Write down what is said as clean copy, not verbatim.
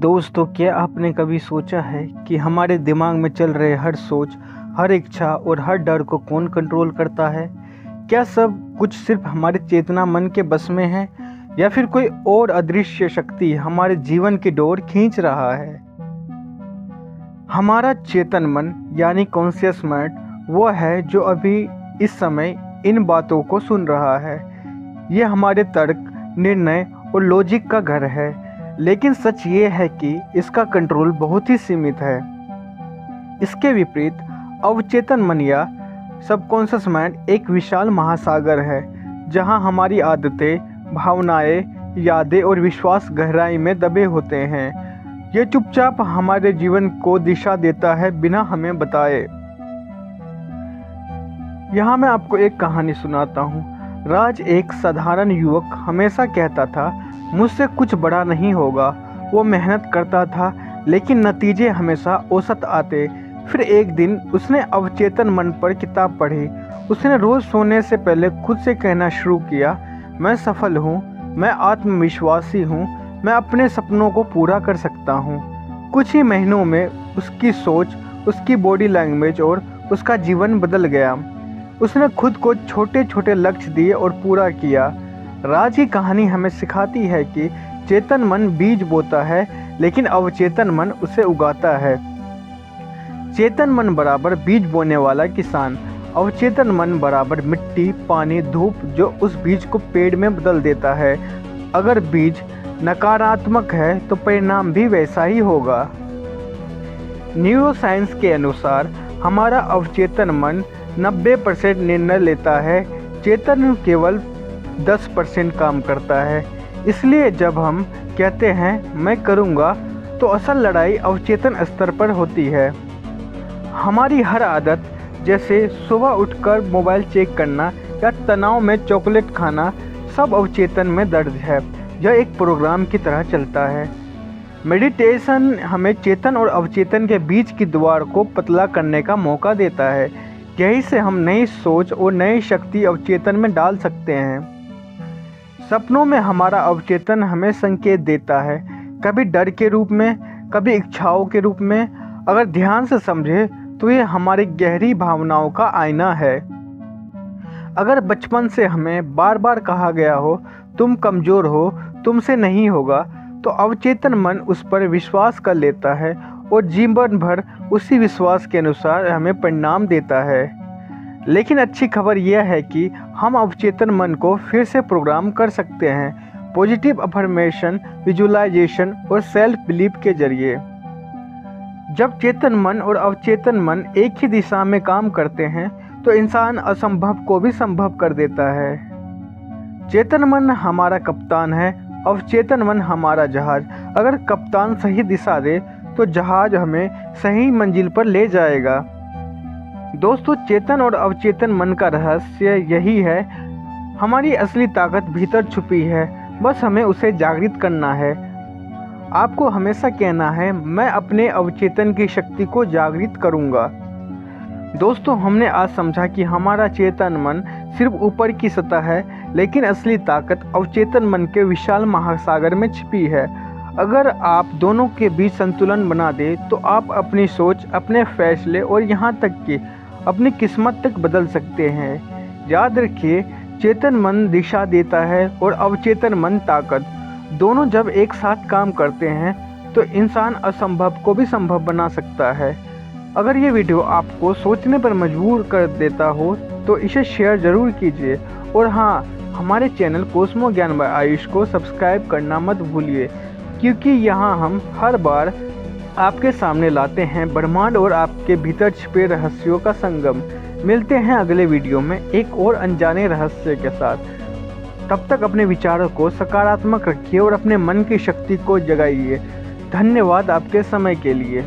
दोस्तों, क्या आपने कभी सोचा है कि हमारे दिमाग में चल रहे हर सोच, हर इच्छा और हर डर को कौन कंट्रोल करता है? क्या सब कुछ सिर्फ हमारे चेतना मन के बस में है या फिर कोई और अदृश्य शक्ति हमारे जीवन की डोर खींच रहा है? हमारा चेतन मन यानी कॉन्शियस माइंड वो है जो अभी इस समय इन बातों को सुन रहा है। ये हमारे तर्क, निर्णय और लॉजिक का घर है, लेकिन सच ये है कि इसका कंट्रोल बहुत ही सीमित है। इसके विपरीत अवचेतन मन या सबकॉन्शियस माइंड एक विशाल महासागर है, जहां हमारी आदतें, भावनाएं, यादें और विश्वास गहराई में दबे होते हैं। ये चुपचाप हमारे जीवन को दिशा देता है बिना हमें बताए। यहाँ मैं आपको एक कहानी सुनाता हूँ। राज एक साधारण युवक हमेशा कहता था, मुझसे कुछ बड़ा नहीं होगा। वो मेहनत करता था, लेकिन नतीजे हमेशा औसत आते। फिर एक दिन उसने अवचेतन मन पर किताब पढ़ी। उसने रोज़ सोने से पहले खुद से कहना शुरू किया, मैं सफल हूँ, मैं आत्मविश्वासी हूँ, मैं अपने सपनों को पूरा कर सकता हूँ। कुछ ही महीनों में उसकी सोच, उसकी बॉडी लैंग्वेज और उसका जीवन बदल गया। उसने खुद को छोटे छोटे लक्ष्य दिए और पूरा किया। राज की कहानी हमें सिखाती है कि चेतन मन बीज बोता है, लेकिन अवचेतन मन उसे उगाता है। चेतन मन बराबर बीज बोने वाला किसान, अवचेतन मन बराबर मिट्टी, पानी, धूप, जो उस बीज को पेड़ में बदल देता है। अगर बीज नकारात्मक है तो परिणाम भी वैसा ही होगा। न्यूरोसाइंस के अनुसार हमारा अवचेतन मन 90% निर्णय लेता है, चेतन केवल 10% काम करता है। इसलिए जब हम कहते हैं मैं करूँगा, तो असल लड़ाई अवचेतन स्तर पर होती है। हमारी हर आदत, जैसे सुबह उठकर मोबाइल चेक करना या तनाव में चॉकलेट खाना, सब अवचेतन में दर्ज है। यह एक प्रोग्राम की तरह चलता है। मेडिटेशन हमें चेतन और अवचेतन के बीच की दीवार को पतला करने का मौका देता है। यही से हम नई सोच और नई शक्ति अवचेतन में डाल सकते हैं। सपनों में हमारा अवचेतन हमें संकेत देता है, कभी डर के रूप में, कभी इच्छाओं के रूप में। अगर ध्यान से समझे तो ये हमारी गहरी भावनाओं का आईना है। अगर बचपन से हमें बार बार कहा गया हो, तुम कमज़ोर हो, तुमसे नहीं होगा, तो अवचेतन मन उस पर विश्वास कर लेता है और जीवन भर उसी विश्वास के अनुसार हमें परिणाम देता है। लेकिन अच्छी खबर यह है कि हम अवचेतन मन को फिर से प्रोग्राम कर सकते हैं, पॉजिटिव अफर्मेशन, विजुअलाइजेशन और सेल्फ बिलीफ के जरिए। जब चेतन मन और अवचेतन मन एक ही दिशा में काम करते हैं, तो इंसान असंभव को भी संभव कर देता है। चेतन मन हमारा कप्तान है, अवचेतन मन हमारा जहाज। अगर कप्तान सही दिशा दे तो जहाज हमें सही मंजिल पर ले जाएगा। दोस्तों, चेतन और अवचेतन मन का रहस्य यही है। हमारी असली ताकत भीतर छुपी है, बस हमें उसे जागृत करना है। आपको हमेशा कहना है, मैं अपने अवचेतन की शक्ति को जागृत करूंगा। दोस्तों, हमने आज समझा कि हमारा चेतन मन सिर्फ ऊपर की सतह है, लेकिन असली ताकत अवचेतन मन के विशाल महासागर में छिपी है। अगर आप दोनों के बीच संतुलन बना दें, तो आप अपनी सोच, अपने फैसले और यहाँ तक कि अपनी किस्मत तक बदल सकते हैं। याद रखिए, चेतन मन दिशा देता है और अवचेतन मन ताकत। दोनों जब एक साथ काम करते हैं, तो इंसान असंभव को भी संभव बना सकता है। अगर ये वीडियो आपको सोचने पर मजबूर कर देता हो, तो इसे शेयर ज़रूर कीजिए। और हाँ, हमारे चैनल कोस्मो ज्ञान बाय आयुष को सब्सक्राइब करना मत भूलिए, क्योंकि यहाँ हम हर बार आपके सामने लाते हैं ब्रह्मांड और आपके भीतर छिपे रहस्यों का संगम। मिलते हैं अगले वीडियो में एक और अनजाने रहस्य के साथ। तब तक अपने विचारों को सकारात्मक रखिए और अपने मन की शक्ति को जगाइए। धन्यवाद आपके समय के लिए।